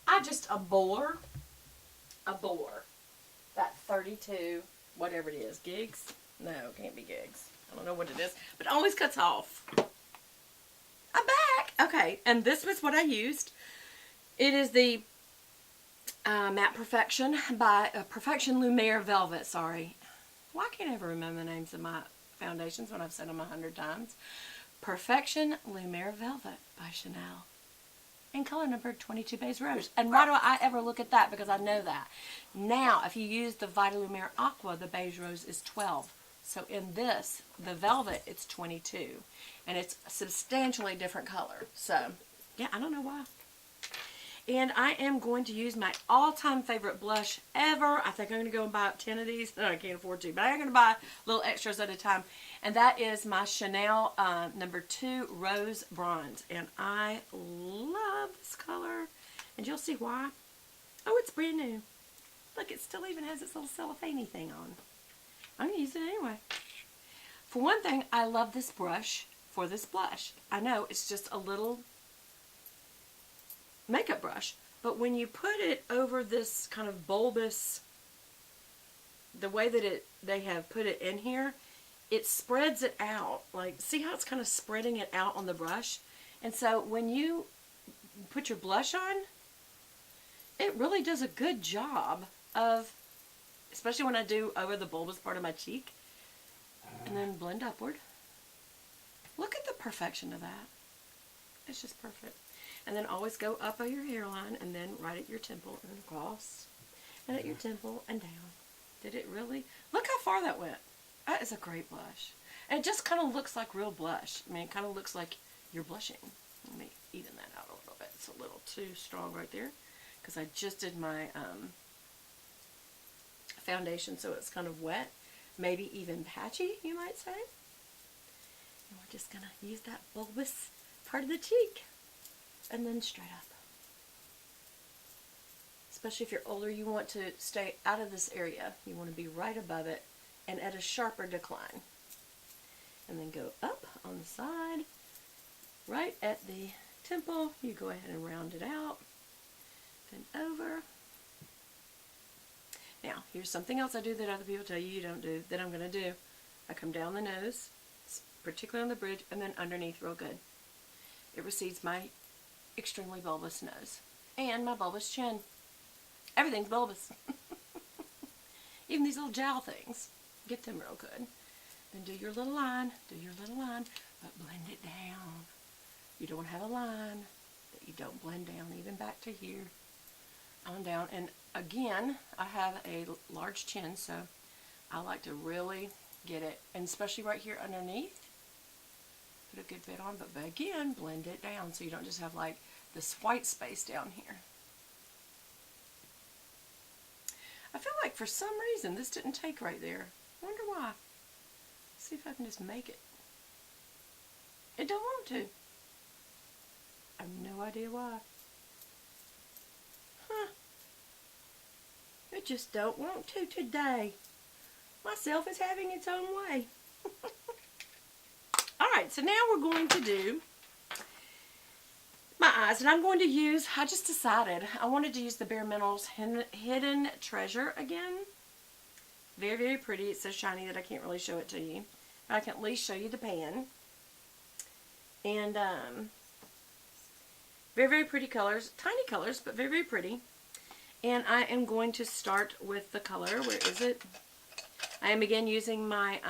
I just abhor that 32, whatever it is, gigs? No, it can't be gigs. I don't know what it is, but it always cuts off. I'm back. Okay, and this was what I used. It is the Matte Perfection by Perfection Lumiere Velvet. Sorry. Why can't I ever remember the names of my foundations when I've said them 100 times? Perfection Lumiere Velvet by Chanel. In color number 22 Beige Rose. And why do I ever look at that? Because I know that. Now, if you use the Vita Lumiere Aqua, the Beige Rose is 12. So in this, the Velvet, it's 22. And it's a substantially different color. So, yeah, I don't know why. And I am going to use my all-time favorite blush ever. I think I'm going to go and buy 10 of these. No, I can't afford to, but I'm going to buy little extras at a time. And that is my Chanel number 2 Rose Bronze. And I love this color. And you'll see why. Oh, it's brand new. Look, it still even has its little cellophane thing on. I'm going to use it anyway. For one thing, I love this brush for this blush. I know it's just a little makeup brush, but when you put it over this kind of bulbous, the way that they have put it in here, it spreads it out. Like, see how it's kind of spreading it out on the brush? And so when you put your blush on, it really does a good job of, especially when I do over the bulbous part of my cheek, and then blend upward. Look at the perfection of that. It's just perfect. And then always go up at your hairline and then right at your temple and across. And at your temple and down. Did it really? Look how far that went. That is a great blush. And it just kind of looks like real blush. I mean, it kind of looks like you're blushing. Let me even that out a little bit. It's a little too strong right there. Because I just did my foundation, so it's kind of wet. Maybe even patchy, you might say. And we're just going to use that bulbous part of the cheek. And then straight up. Especially if you're older, you want to stay out of this area. You want to be right above it and at a sharper decline. And then go up on the side, right at the temple. You go ahead and round it out. Then over. Now, here's something else I do that other people tell you you don't do, that I'm going to do. I come down the nose, particularly on the bridge, and then underneath real good. It recedes my extremely bulbous nose and my bulbous chin. Everything's bulbous. Even these little jowl things. Get them real good. Then do your little line, but blend it down. You don't have a line that you don't blend down, even back to here, on down. And again, I have a large chin, so I like to really get it, and especially right here underneath. Put a good bit on, but again, blend it down so you don't just have like this white space down here. I feel like for some reason this didn't take right there. I wonder why. Let's see if I can just make it. It don't want to. I have no idea why. Huh. It just don't want to today. Myself is having its own way. Alright, so now we're going to do my eyes. And I'm going to use, I just decided, I wanted to use the Bare Minerals Hidden Treasure again. Very, very pretty. It's so shiny that I can't really show it to you. But I can at least show you the pan. And, very, very pretty colors. Tiny colors, but very, very pretty. And I am going to start with the color. Where is it? I am again using my,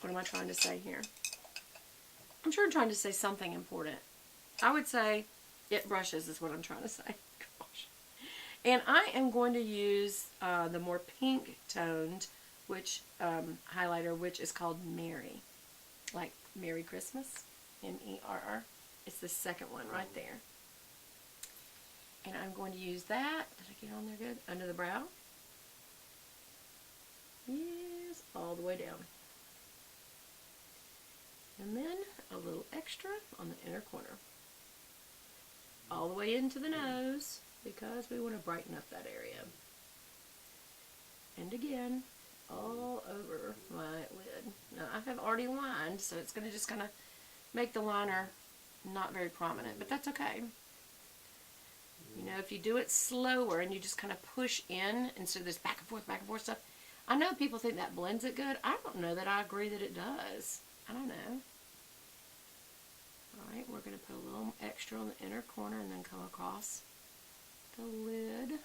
what am I trying to say here? I'm sure I'm trying to say something important. I would say it brushes is what I'm trying to say. Gosh. And I am going to use the more pink toned highlighter, which is called Merry. Like Merry Christmas. M-E-R-R. It's the second one right there. And I'm going to use that. Did I get on there good? Under the brow. Yes, all the way down. And then a little extra on the inner corner. All the way into the nose, because we want to brighten up that area. And again, all over my lid. Now, I have already lined, so it's going to just kind of make the liner not very prominent, but that's okay. if you do it slower and you just kind of push in instead of this back and forth stuff, I know people think that blends it good. I don't know that I agree that it does. I don't know. Alright, we're going to put a little extra on the inner corner and then come across the lid.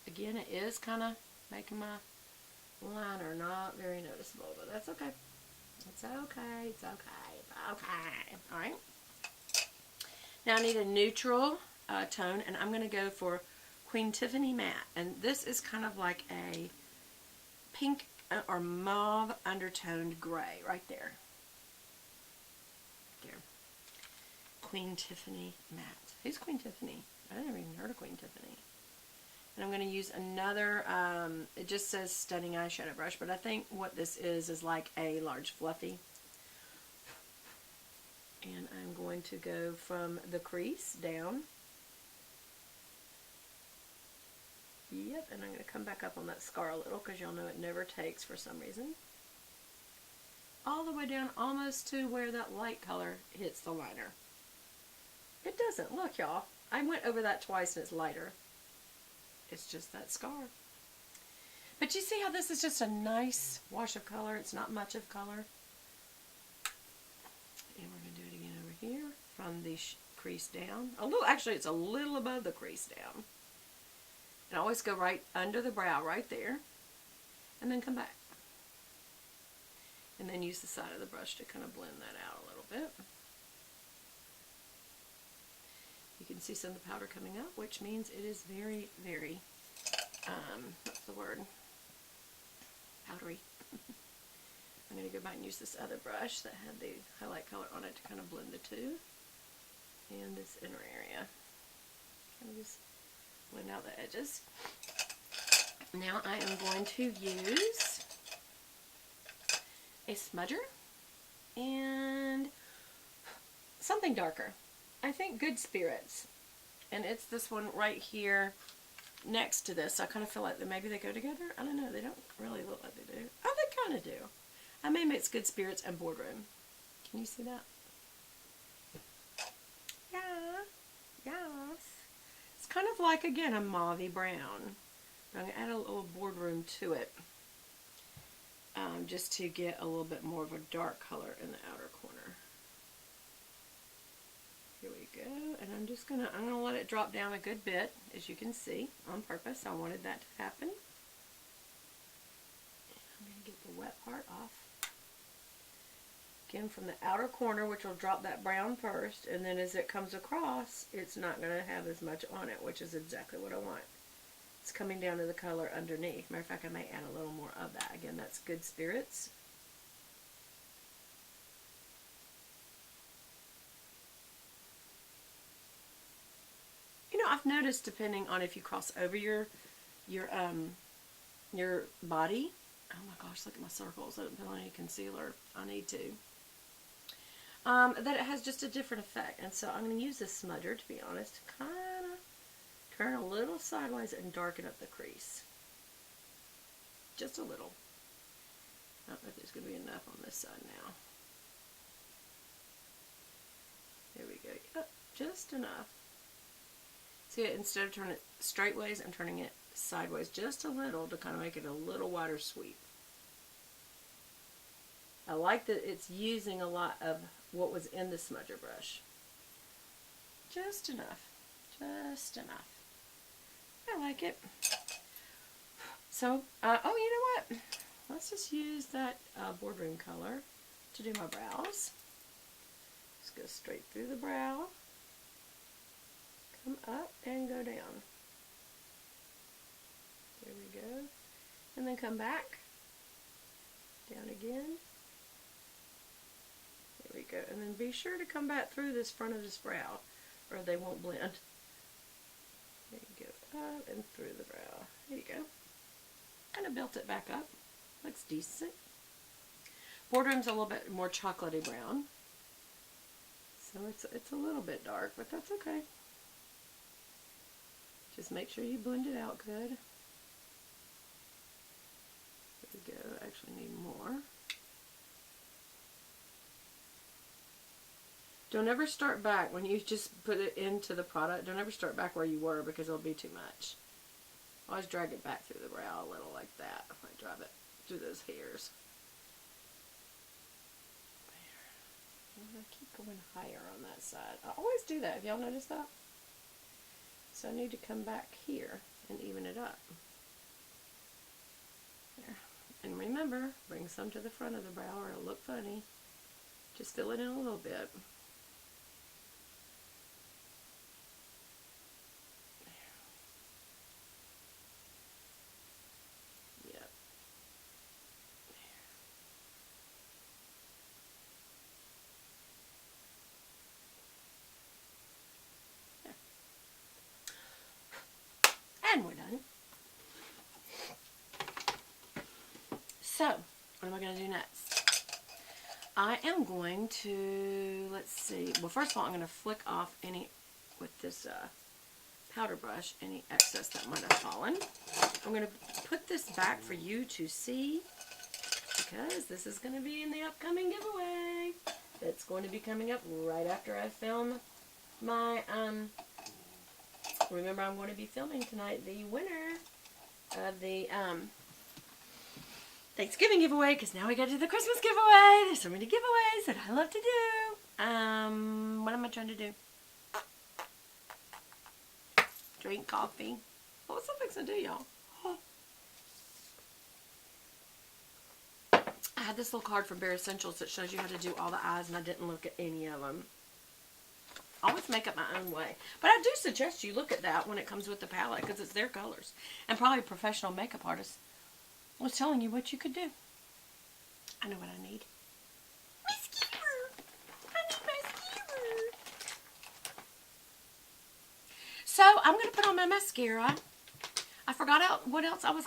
Again, it is kind of making my liner not very noticeable, but that's okay. It's okay, it's okay, it's okay. Alright. Now I need a neutral tone, and I'm going to go for Queen Tiffany Matte. And this is kind of like a pink or mauve undertoned gray right there. There. Queen Tiffany Matte. Who's Queen Tiffany? I never even heard of Queen Tiffany. And I'm going to use another, it just says Stunning Eyeshadow Brush, but I think what this is like a large fluffy. And I'm going to go from the crease down. Yep, and I'm going to come back up on that scar a little because y'all know it never takes for some reason. All the way down almost to where that light color hits the liner. It doesn't. Look, y'all. I went over that twice and it's lighter. It's just that scar. But you see how this is just a nice wash of color? It's not much of color. And we're going to do it again over here from the crease down. A little, actually, it's a little above the crease down. And always go right under the brow, right there. And then come back. And then use the side of the brush to kind of blend that out a little bit. You can see some of the powder coming up, which means it is very, very, what's the word? Powdery. I'm going to go back and use this other brush that had the highlight color on it to kind of blend the two. And this inner area. Kind of just blend out the edges. Now I am going to use a smudger and something darker. I think Good Spirits. And it's this one right here next to this. I kind of feel like that maybe they go together. I don't know. They don't really look like they do. Oh, they kind of do. I may mix Good Spirits and Boardroom. Can you see that? Yeah. Yes. It's kind of like, again, a mauvey brown. But I'm going to add a little Boardroom to it. Just to get a little bit more of a dark color in the outer corner. Here we go. And I'm going to let it drop down a good bit, as you can see, on purpose. I wanted that to happen. I'm going to get the wet part off. Again, from the outer corner, which will drop that brown first, and then as it comes across, it's not going to have as much on it, which is exactly what I want. It's coming down to the color underneath. Matter of fact, I may add a little more of that. Again, that's Good Spirits. You know, I've noticed depending on if you cross over your body. Oh my gosh, look at my circles. I don't feel any concealer. I need to. That it has just a different effect. And so I'm going to use this smudger, to be honest, to kind of turn a little sideways and darken up the crease. Just a little. I don't know if there's going to be enough on this side now. There we go. Yep, just enough. See, instead of turning it straightways, I'm turning it sideways just a little to kind of make it a little wider sweep. I like that it's using a lot of what was in the smudger brush. Just enough. Just enough. I like it. So, oh, you know what? Let's just use that Boardroom color to do my brows. Just go straight through the brow. Come up and go down. There we go. And then come back. Down again. There we go. And then be sure to come back through this front of this brow, or they won't blend. There you go. Up and through the brow. There you go. Kind of built it back up. Looks decent. Boardroom's a little bit more chocolatey brown. So it's a little bit dark, but that's okay. Just make sure you blend it out good. There we go. Actually need more. Don't ever start back when you just put it into the product. Don't ever start back where you were because it'll be too much. Always drag it back through the brow a little like that. I drive it through those hairs. There. I keep going higher on that side. I always do that. Have y'all noticed that? So I need to come back here and even it up. There. And remember, bring some to the front of the brow or it'll look funny. Just fill it in a little bit. Yep. There. And we're done. So, what am I going to do next? I am going to, let's see, well first of all I'm going to flick off any, with this powder brush, any excess that might have fallen. I'm going to put this back for you to see because this is going to be in the upcoming giveaway. It's going to be coming up right after I film my, remember I'm going to be filming tonight the winner of the, Thanksgiving giveaway, because now we got to the Christmas giveaway. There's so many giveaways that I love to do. What am I trying to do? Drink coffee. What was I fixing to do, y'all? Oh. I had this little card from Bare Essentials that shows you how to do all the eyes, and I didn't look at any of them. I always make up my own way. But I do suggest you look at that when it comes with the palette, because it's their colors. And probably a professional makeup artist was telling you what you could do. I know what I need. Mascara. I need mascara. So I'm going to put on my mascara. I forgot out what else I was